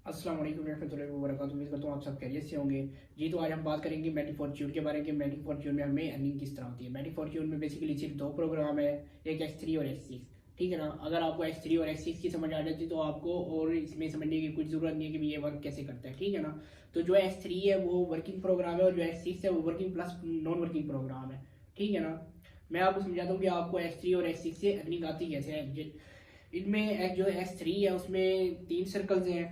अस्सलाम वालेकुम रहमतुल्लाहि व बरकातुहू। उम्मीद करता हूँ आप सब खैरियत से होंगे। जी, तो आज हम बात करेंगे मेटी फॉर्च्यून के बारे में। मेटी फॉर्च्यून में हमें अर्निंग किस तरह होती है। मेटी फॉर्च्यून में बेसिकली सिर्फ दो प्रोग्राम है, एक X3 और X6। ठीक है ना। अगर आपको X3 और X6 की समझ आ जाती तो आपको और इसमें समझने की कुछ ज़रूरत नहीं है कि ये वर्क कैसे करता है। ठीक है ना। तो जो X3 है वो वर्किंग प्रोग्राम है और जो X6 है वो working plus non working program है। ठीक है ना। मैं आपको समझाता हूँ कि आपको X3 और X6 से अर्निंग आती कैसे है। इनमें जो X3 है उसमें 3 सर्कल्स हैं,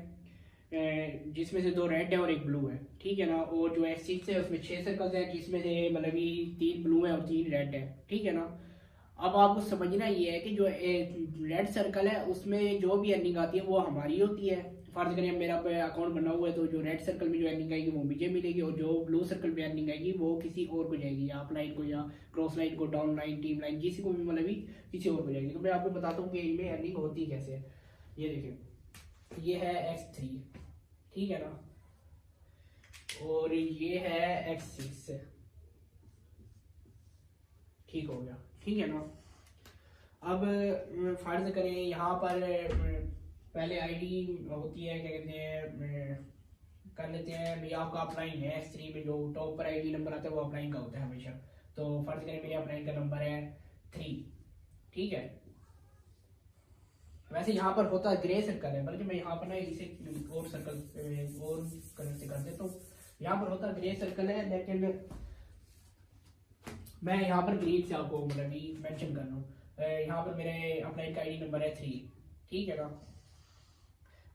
जिसमें से 2 रेड है और 1 ब्लू है। ठीक है ना। और जो X6 है उसमें 6 सर्कल्स हैं, जिसमें से मतलब कि 3 ब्लू है और 3 रेड है। ठीक है ना। अब आपको समझना ये है कि जो रेड सर्कल है उसमें जो भी अर्निंग आती है वो हमारी होती है। फर्ज करें मेरा अकाउंट बना हुआ है तो जो रेड सर्कल में जो अर्निंग आएगी वो मुझे मिलेगी, और जो ब्लू सर्कल में अर्निंग आएगी वो किसी और को जाएगी, या अप लाइन को या क्रॉस लाइन को, डाउन लाइन, टीम लाइन, किसी को भी मतलब भी किसी और को जाएगी। तो मैं आपको बताता हूँ कि इनमें अर्निंग होती कैसे है। ये देखिए, ये है X3। ठीक है ना। और ये है X6। ठीक हो गया। ठीक है ना। अब फर्ज करें यहाँ पर पहले आईडी होती है, क्या कहते हैं, कर लेते हैं भाई आपका अपलाइन है X3 में, जो टॉप पर आईडी नंबर आता है वो अपलाइन का होता है हमेशा। तो फर्ज करें मेरे अपलाइन का नंबर है 3। ठीक है। वैसे यहाँ पर होता ग्रे सर्कल है, बल्कि मैं यहाँ पर ना इसे और सर्कल और कलर से कर देता हूँ। यहाँ पर होता ग्रे सर्कल है, लेकिन मैं यहाँ पर ग्रीन से आपको मतलब मेंशन कर रहा हूँ। यहाँ पर मेरे अपलाइन का आईडी नंबर है 3। ठीक है ना।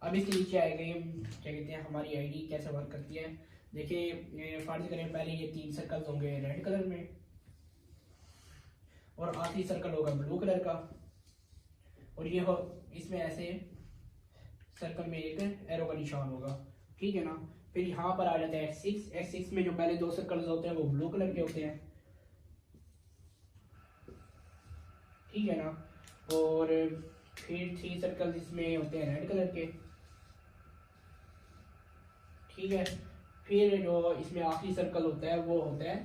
अब इसके नीचे आएगा ये क्या कहते हैं हमारी आईडी कैसे वर्क करती है। देखिए, फर्ज करें पहले ये 3 सर्कल्स होंगे रेड कलर में, और आखिरी सर्कल होगा ब्लू कलर का, और ये हो इसमें ऐसे सर्कल में एक एरो का निशान होगा। ठीक है ना। फिर यहाँ पर आ जाता है X6। X6 में जो पहले 2 सर्कल्स होते हैं वो ब्लू कलर के होते हैं। ठीक है ना। और फिर 3 सर्कल्स इसमें होते हैं रेड कलर के। ठीक है। फिर जो इसमें आखिरी सर्कल होता है वो होता है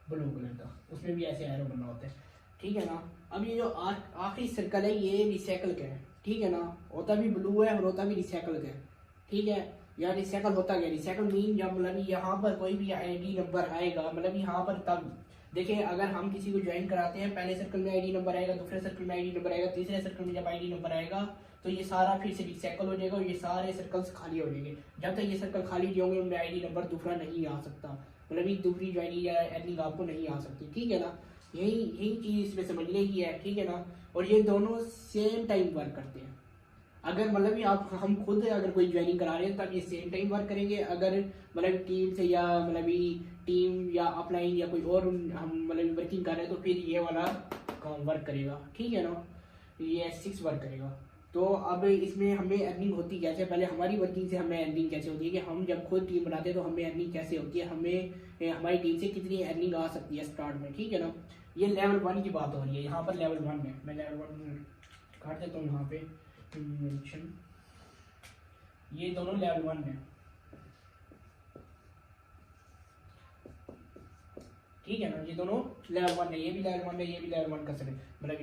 ब्लू कलर का, उसमें भी ऐसे एरो बना होता है। ठीक है ना। अब ये जो आखिरी सर्कल है ये रिसाइकल का है। ठीक है ना। होता भी ब्लू है और होता भी रिसाइकल का है। ठीक है। या रिसाइकल होता क्या, रिसाइकल मीन जब मतलब यहाँ पर कोई भी आईडी नंबर आएगा, मतलब यहाँ पर तब देखिए अगर हम किसी को ज्वाइन कराते हैं, पहले सर्कल में आईडी नंबर आएगा, दूसरे सर्कल में आईडी नंबर आएगा, तीसरे सर्कल में जब आईडी नंबर आएगा तो ये सारा फिर से रिसाइकल हो जाएगा और ये सारे सर्कल्स खाली हो जाएंगे। जब तक ये सर्कल खाली नहीं होंगे उनमें आईडी नंबर दूसरा नहीं आ सकता, मतलब ये दूसरी ज्वाइनिंग या अर्निंग आपको नहीं आ सकती। ठीक है ना। यही यही चीज़ इसमें समझने की है। ठीक है ना। और ये दोनों सेम टाइम वर्क करते हैं। अगर मतलब भी आप हम खुद अगर कोई ज्वाइनिंग करा रहे हैं तब ये सेम टाइम वर्क करेंगे। अगर मतलब टीम से या मतलब टीम या अपलाइन या कोई और हम मतलब वर्किंग कर रहे हैं तो फिर ये वाला काम वर्क करेगा। ठीक है ना। ये X6 वर्क करेगा। तो अब इसमें हमें अर्निंग होती कैसे, पहले हमारी वर्किंग से हमें अर्निंग कैसे होती है कि हम जब खुद टीम बनाते हैं तो हमें अर्निंग कैसे होती है, हमें हमारी टीम से कितनी अर्निंग आ सकती है स्टार्ट में। ठीक है ना। ये लेवल 1 की बात हो रही है। यहाँ पर लेवल 1 है, मैं लेवल 1 काट देता हूँ यहाँ पे मेंशन। ये दोनों लेवल 1 है। ठीक है ना। ये दोनों लेवल 1 है, ये भी लेवल 1 है, ये भी लेवल 1 का मतलब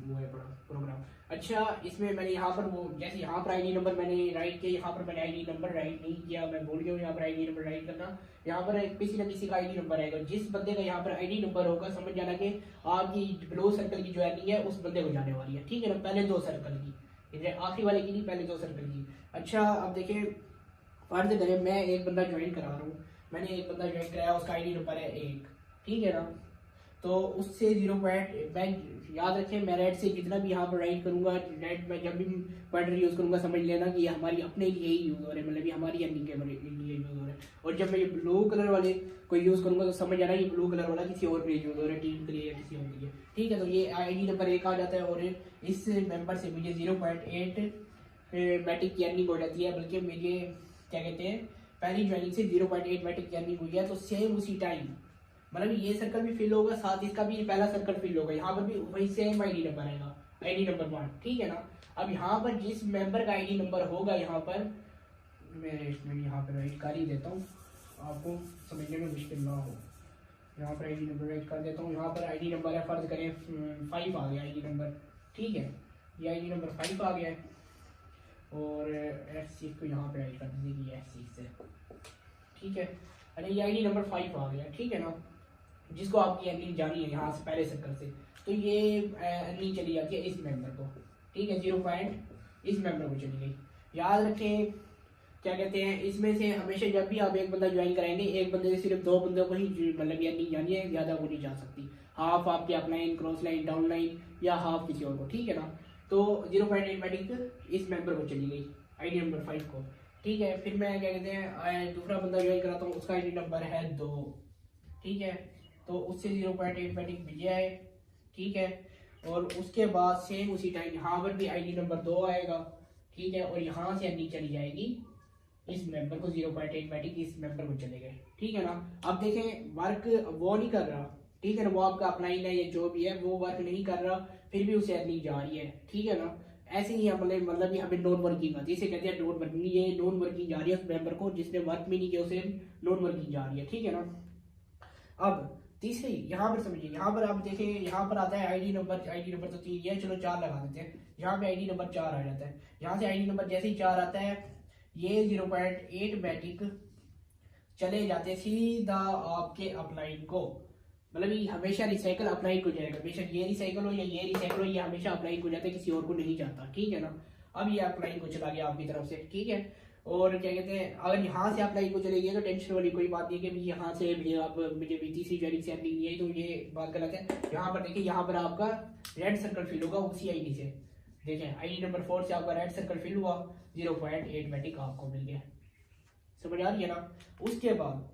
वो है प्रोग्राम। अच्छा, इसमें मैंने यहाँ पर वो जैसे यहाँ पर आईडी नंबर मैंने राइट किया, यहाँ पर मैंने आईडी नंबर राइट नहीं किया, मैं भूल गया हूँ यहाँ पर आईडी नंबर राइट करना। यहाँ पर किसी न किसी का आईडी नंबर आएगा, जिस बंदे का यहाँ पर आईडी नंबर होगा समझ जाना कि आपकी ब्लू सर्कल की जो अर्निंग है उस बंदे को जाने वाली है। ठीक है ना। पहले 2 सर्कल की, आखिरी वाले की नहीं, पहले 2 सर्कल की। अच्छा, अब देखिए फर्ज करें मैं एक बंदा ज्वाइन करा रहा हूँ, मैंने एक बंदा ज्वाइन कराया, उसका आईडी नंबर है 1। ठीक है ना। तो उससे 0 पॉइंट मैं याद रखें, मैं रेड से जितना भी यहाँ पर राइट करूँगा, रेड में जब भी पॉइंटर यूज़ करूँगा समझ लेना कि ये हमारी अपने लिए ही यूज़ हो रहे हैं, मतलब ये हमारी अर्निंग के लिए यूज़ हो रहे हैं। और जब मैं ये ब्लू कलर वाले को यूज़ करूँगा तो समझ आना ये ब्लू कलर वाला किसी और के लिए यूज़ हो रहा है, टीम के लिए या किसी और के लिए। ठीक है। तो ये आईडी नंबर 1 आ जाता है और इस मेंबर से मुझे 0.8 मैटिक की अर्निंग हो जाती है, बल्कि मुझे क्या कहते हैं पहली ज्वाइनिंग से 0.8 मैटिक की अर्निंग हुई है। तो सेम उसी टाइम मतलब ये सर्कल भी फिल होगा, साथ इसका भी पहला सर्कल फिल होगा, यहाँ पर भी वही सेम आईडी नंबर आएगा, आईडी नंबर 1। ठीक है ना। अब यहाँ पर जिस मेंबर का आईडी नंबर होगा, यहाँ पर मैं यहाँ पर राइट कर ही देता हूँ आपको समझने में मुश्किल ना हो। यहाँ पर आईडी नंबर राइट कर देता हूँ। यहाँ पर आईडी नंबर है, फर्ज करें 5 आ गया आईडी नंबर। ठीक है। ये आईडी नंबर 5 आ गया है। और F6 को यहाँ पे ऐड कर दीजिए F6 से, ठीक है। अरे ये आईडी नंबर 5 आ गया, ठीक है ना, जिसको आपकी अर्निंग जानी है यहाँ से पहले सर्कल से, तो ये अर्निंग चली जाती है इस मेंबर को, ठीक है, 0 पॉइंट इस मेंबर को चली गई। याद रखें क्या कहते हैं, इसमें से हमेशा जब भी आप एक बंदा ज्वाइन कराएंगे, एक बंदे से सिर्फ 2 बंदों को ही मतलब ये अर्निंग जानी है, ज़्यादा वो नहीं जा सकती। हाफ आपके up line, cross line, down line या हाफ किसी और को, ठीक है ना। तो 0.8 मैटिक इस मेंबर को चली गई आईडी नंबर 5 को, ठीक है। फिर मैं क्या कहते हैं दूसरा बंदा ज्वाइन कराता हूँ, उसका आईडी नंबर है 2, ठीक है, तो उससे 0.8 मैटिक मिल है, ठीक है। और उसके बाद सेम उसी टाइम यहाँ पर भी आईडी नंबर 2 आएगा, ठीक है, और यहाँ से अर्निंग चली जाएगी इस मेंबर को 0.8 मैटिक इस मेंबर को चले गए, ठीक है ना। अब देखें वर्क वो नहीं कर रहा, ठीक है ना, वो आपका अपलाइन है या जो भी है वो वर्क नहीं कर रहा, फिर भी उसे अर्निंग जा रही है, ठीक है ना। ऐसे ही मतलब कि हमें नॉन वर्किंग आती है, इसे कहते हैं नॉन वर्किंग, ये नॉन वर्किंग जा रही है उस मेंबर को जिसने वर्क भी नहीं किया, उसे नॉन वर्किंग जा रही है, ठीक है ना। अब तीसरी यहाँ पर समझिए, यहाँ पर आप देखें, यहाँ पर आता है आईडी नंबर तो 3 है, चलो 4 लगा देते हैं, यहाँ पे आईडी नंबर 4 आ जाता है। यहाँ से आईडी नंबर जैसे ही 4 आता है, ये 0.8 मैटिक चले जाते हैं सीधा आपके अपलाइन को, मतलब ये हमेशा रिसाइकल अपलाइन को जाएगा, बेशक ये रिसाइकल हो या ये रिसाइकल हो, ये हमेशा अपलाइन को जाता है, किसी और को नहीं जाता, ठीक है ना। अब ये अपलाइन को चला गया आपकी तरफ से, ठीक है। और क्या कहते हैं, अगर यहाँ से अपलाइन को चले गए तो टेंशन वाली कोई बात नहीं है कि यहाँ से भी आप मुझे भी तीसरी ज्वाइनिंग से अर्निंग नहीं आई, तो ये बात गलत है। यहाँ पर देखिए, यहाँ पर आपका रेड सर्कल फिल होगा उसी आईडी से, देखें आईडी नंबर 4 से आपका रेड सर्कल फिल हुआ, 0.8 मैटिक आपको मिल गया, समझ आ रही है ना। उसके बाद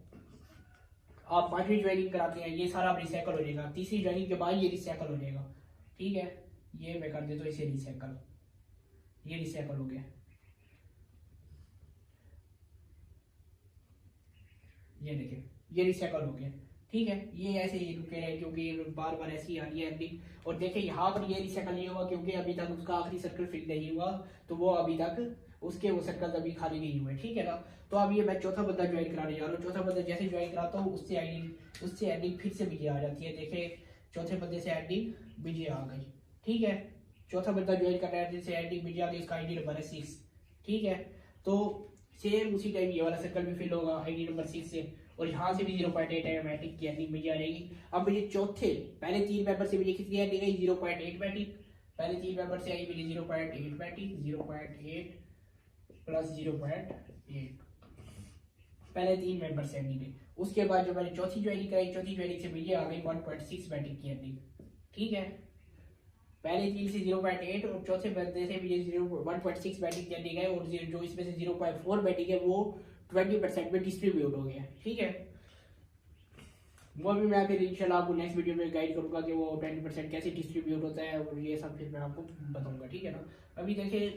आप 5वीं ज्वाइनिंग कराते हैं, ये सारा रिसाइकल हो जाएगा, तीसरी ज्वाइनिंग के बाद ये रिसाइकल हो जाएगा, ठीक है। ये मैं कर देता हूँ इसे रिसाइकल, ये रिसाइकल हो गया, ये देखिए ये रिसाइकल हो गया, ठीक है। ये ऐसे ही रुके हैं क्योंकि बार बार ऐसी आ रही है अर्निंग। और देखिए यहाँ पर ये रिसाइकल नहीं हुआ क्योंकि अभी तक उसका आखिरी सर्कल फिल नहीं हुआ, तो वो अभी तक उसके वो सर्कल अभी खाली नहीं हुए, ठीक है ना। तो अब ये मैं चौथा बंदा ज्वाइन कराने जा रहा हूँ, चौथा बंदा जैसे ज्वाइन कराता हूँ उससे अर्निंग फिर से मुझे आ जाती है। देखिए चौथे बंदे से अर्निंग मुझे आ गई, ठीक है। चौथा बंदा ज्वाइन कर रहा है जिससे अर्निंग मुझे आ गई, उसका आईडी नंबर है 6, ठीक है। तो सेम उसी टाइम ये वाला सर्कल भी फिल होगा आईडी नंबर 6 से, और यहाँ से भी 0.8 मैटिक की अर्निंग मुझे आ जाएगी। अब मुझे चौथे पहले 3 मेंबर से मुझे कितनी अर्निंग आई, 0.8 मैटिक, पहले 3 मेंबर से आई मुझे 0.8 मैटिक, 0.8 प्लस 0.8 पहले 3 मेंबर से अर्निंग है। उसके बाद जो मैंने चौथी ज्वाइनिंग कराई, चौथी ज्वाइनिंग से मुझे आ गई 1.6 मैटिक की अर्निंग, ठीक है। पहले 3 से 0.8 और चौथे बंदे से मुझे 1.6 मैटिक की अर्निंग है, और जो इसमें से 0.4 मैटिक है वो 20% में डिस्ट्रीब्यूट हो गया, ठीक है। वो भी मैं फिर इंशाल्लाह आपको नेक्स्ट वीडियो में गाइड करूंगा कि वो 20% कैसे डिस्ट्रीब्यूट होता है, और ये सब फिर मैं आपको बताऊंगा, ठीक है ना। अभी देखिए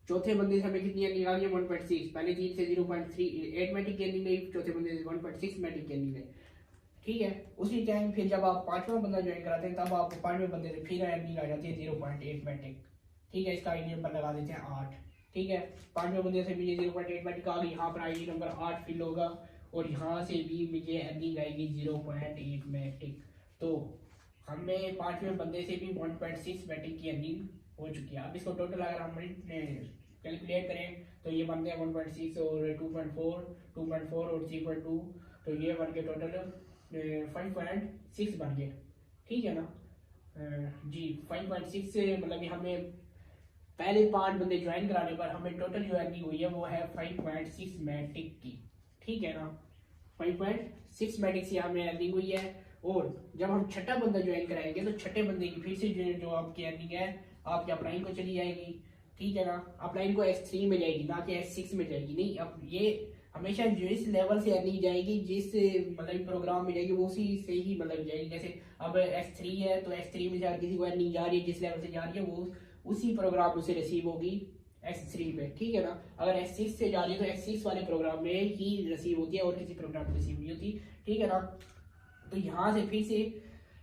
चौथे बंदे से हमें कितनी अर्निंग आ गई, 1.6, पहले 3 से 0.38 मैटिक की अर्निंग गई, चौथे बंदे से 1.6 मैटिक की अर्निंग गई, ठीक है। उसी टाइम फिर जब आप 5वां बंदा ज्वाइन कराते हैं तब आपको 5वें बंदे से फिर अर्निंग आ जाती है 0.8 मैटिक, ठीक है। इसका आईडी नंबर लगा देते हैं 8, ठीक है। 5वें बंदे से मुझे 0.8 मैटिक आ गई, यहाँ पर आईडी नंबर 8 फिल होगा, और यहाँ से भी मुझे अर्निंग आएगी 0.8 मैटिक। तो हमें 5वें बंदे से भी 1.6 मैटिक की अर्निंग हो चुकी है। अब इसको टोटल अगर हम कैलकुलेट करें तो ये बनते हैं 1.6 और 2.4 और 3.2, तो ये बन के टोटल 5.6 बन गए, ठीक है ना जी। 5.6 से मतलब कि हमें पहले 5 बंदे ज्वाइन कराने पर हमें टोटल जो अर्निंग हुई है वो है 5.6 मैटिक की, ठीक है ना। 5.6 मैटिक से हमें अर्निंग हुई है, और जब हम छठा बंदा ज्वाइन कराएंगे तो छठे बंदे की फिर से जो आपकी अर्निंग है आपके अपलाइन को चली जाएगी, ठीक है ना। अपलाइन को S3 में जाएगी, ना कि S6 में जाएगी, नहीं। अब ये हमेशा जिस लेवल से अर्निंग जाएगी, जिस मतलब प्रोग्राम में जाएगी वो उसी से ही मतलब जाएगी। जैसे अब S3 है तो S3 में अगर किसी को अर्निंग जा रही है, जिस लेवल से जा रही है वो उसी प्रोग्राम से रिसीव होगी S3 में, ठीक है ना। अगर S6 से जा रही है तो S6 वाले प्रोग्राम में ही रिसीव होती है और किसी प्रोग्राम में रिसीव नहीं होती, ठीक है ना। तो यहाँ से फिर से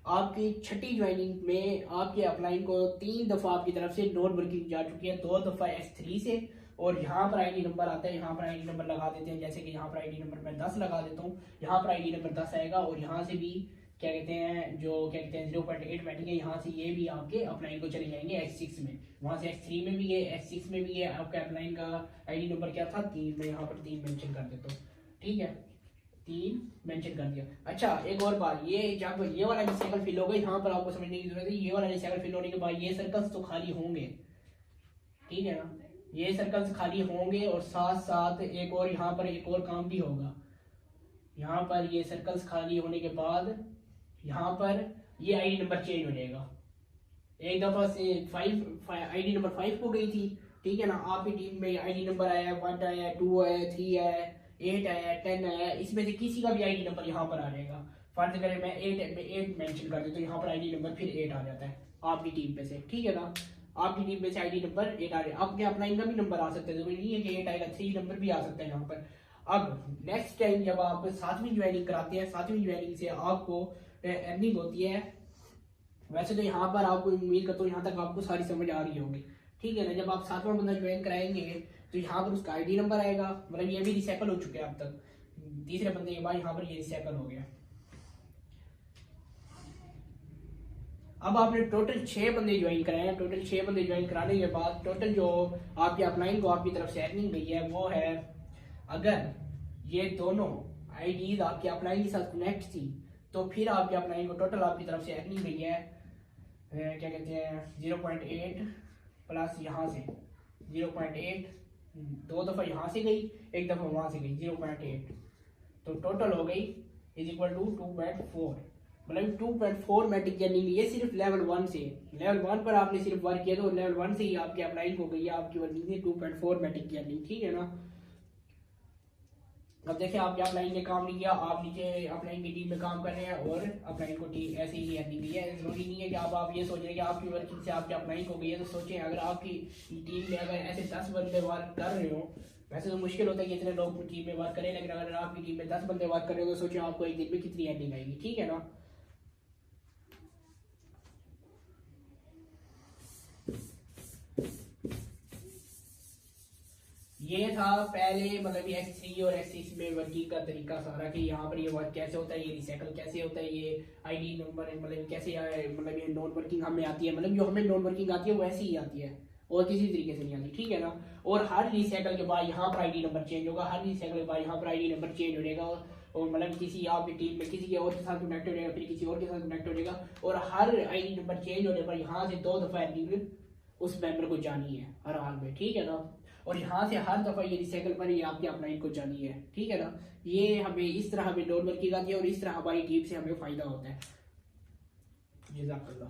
आपकी छठी ज्वाइनिंग में आपके अपलाइन को 3 दफ़ा आपकी तरफ से नॉन वर्किंग जा चुकी है, 2 दफ़ा S3 से, और यहाँ पर आईडी नंबर आता है, यहाँ पर आईडी नंबर लगा देते हैं। जैसे कि यहाँ पर आईडी नंबर मैं 10 लगा देता हूँ, यहाँ पर आईडी नंबर 10 आएगा, और यहाँ से भी क्या कहते हैं, जो क्या कहते हैं 0.8 बैठेंगे, यहाँ से ये भी आपके अपलाइन को चले जाएंगे X6 में, वहाँ से X3 में भी है, X6 में भी है। आपका अपलाइन का आईडी नंबर क्या था, 3, मैं यहाँ पर 3 मेंशन कर देता हूँ, ठीक है, 3 मेंशन कर दिया। अच्छा एक और बात, ये जब ये वाला रिसाइकल फिल होगा, यहाँ पर आपको समझने की जरूरत है, ये वाला रिसाइकल फिल होने के बाद ये सर्कल्स तो खाली होंगे, ठीक है ना, ये सर्कल्स खाली होंगे और साथ साथ एक और यहाँ पर एक और काम भी होगा। यहाँ पर ये सर्कल्स खाली होने के बाद यहाँ पर ये आईडी नंबर चेंज हो जाएगा। एक दफा से 5 आईडी नंबर 5 को गई थी, ठीक है ना, आपकी टीम में आईडी नंबर आया 1 आया, 2 आया, 3 आया, 8 आया, 10 आया, इसमें से किसी का भी आईडी नंबर यहाँ पर आ जाएगा। फर्ज करें मैं 8 मेंशन कर दूं तो यहाँ पर आईडी नंबर फिर 8 आ जाता है आपकी टीम पे से, ठीक है ना, आपकी टीम में से आईडी नंबर 8 आ रहा है। आपके अपलाइन का भी नंबर आ सकता है, जरूरी नहीं है कि 8 आएगा, 3 नंबर भी आ सकता है यहाँ पर। अब नेक्स्ट टाइम जब आप 7वीं ज्वाइनिंग कराते हैं, 7वीं ज्वाइनिंग से आपको अर्निंग होती है। वैसे तो यहाँ पर आपको उम्मीद करता हूँ यहाँ तक आपको सारी समझ आ रही होगी, ठीक है ना। जब आप 7वां बंदा ज्वाइन कराएंगे तो यहाँ पर उसका आईडी नंबर आएगा, मतलब ये भी रिसाइकल हो चुके हैं अब तक, तीसरे बंदे के बाद यहाँ पर ये रिसाइकल हो गया। अब आपने टोटल 6 बंदे ज्वाइन कराए हैं। टोटल 6 बंदे ज्वाइन कराने के बाद टोटल जो आपके अपलाइन को आपकी तरफ से अर्निंग गई है वो है, अगर ये दोनों आईडीज आपके अपलाइन के साथ कनेक्ट थी तो फिर आपके अपलाइन को टोटल आपकी तरफ से अर्निंग गई है क्या कहते हैं 0.8 प्लस यहाँ से 0.8, 2 दफ़ा यहाँ से गई, 1 दफ़ा वहाँ से गई 0.8, तो टोटल हो गई इज इक्वल टू 2.4, मतलब 2.4 मैट्रिक अर्निंग। ये सिर्फ लेवल 1 से, लेवल 1 पर आपने सिर्फ वर्क किया तो लेवल 1 से ही आपके अपलाइन को गई है आपकी वर्किंग से 2.4 मैट्रिक की अर्निंग, ठीक है ना। अब देखिए आपके अपलाइन ने काम नहीं किया, आप नीचे अपलाइन की टीम में काम कर रहे हैं और अपलाइन को टीम ऐसे ही अर्निंग दी है। जरूरी नहीं है कि आप ये सोच रहे हैं कि आपकी वर्किंग से आपके अपलाइन को गई है, तो सोचें अगर आपकी टीम में अगर ऐसे 10 बंदे वर्क कर रहे हो, वैसे तो मुश्किल होता है कि इतने लोग टीम में वर्क करें, लेकिन अगर आपकी टीम में 10 बंदे वर्क कर रहे हो तो सोचें आपको एक दिन में कितनी अर्निंग आएगी, ठीक है ना। ये था पहले मतलब ये X3 और X6 में वर्किंग का तरीका सारा, कि यहाँ पर ये वर्क कैसे होता है, ये रिसाइकल कैसे होता है, ये आईडी नंबर मतलब कैसे मतलब ये नॉन वर्किंग हमें आती है, मतलब जो हमें नॉन वर्किंग आती है वो ऐसी ही आती है और किसी तरीके से नहीं आती, ठीक है ना। और हर रिसाइकल के बाद यहाँ पर आईडी नंबर चेंज होगा, हर रिसाइकल के बाद यहाँ पर आईडी नंबर चेंज हो जाएगा और मतलब किसी आपकी टीम में किसी के और के साथ कनेक्ट हो जाएगा, फिर किसी और के साथ कनेक्ट हो जाएगा, और हर आईडी नंबर चेंज होने पर यहाँ से 2 दफ़ा अर्निंग उस मेंबर को जानी है हर हाल में, ठीक है ना। और यहाँ से हर दफ़ा ये रिसाइकल पर ये आपके अपलाइन को जानी है, ठीक है ना। ये हमें इस तरह हमें नॉन वर्किंग आती है और इस तरह हमारी टीम से हमें फ़ायदा होता है। जज़ाकल्लाह।